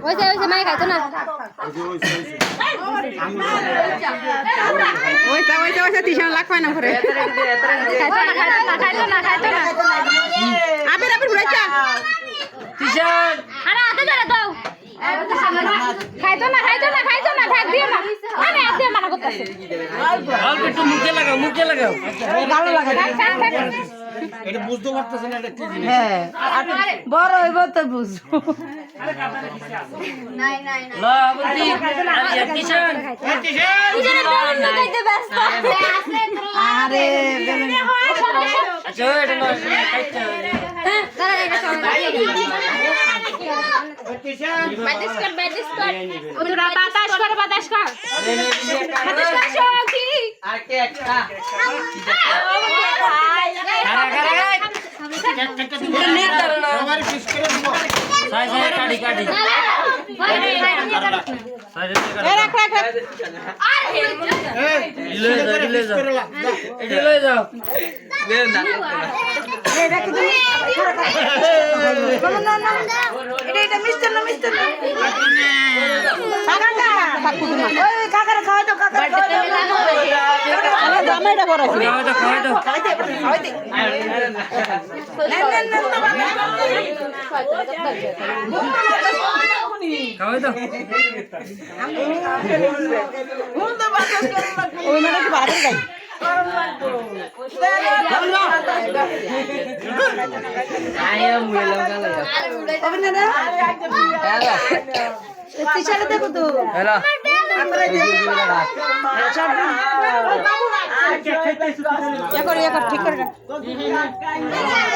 ওইসে মাই খাইতো না ওইসে তিশান লাখ পায় না ঘরে খাইতো না আবের ঘুরাইছা তিশান আরে আতে ধরে দাও খাইতো না ঢাক দিও না আরে আতে মানা করতেছে অল্প একটু মুখে লাগাও ভালো লাগে এটা বুঝতে পারতেছেন এটা কি জিনিস হ্যাঁ বড় হইব তো বুঝবো লাবন্তি আরে তিশান আরে আচ্ছা এটা না খাইতে বাতাস কর সখী আর কে একটা সবার পিস করে দিব সাই কাটি দিলে যাও এটা মিষ্টি না কাকারা খাওয়া তো জামাইটা বড় আছে খাওয়াই দাও ওই মানে কি বাড়ি গাই দেখো তো ঠিক করে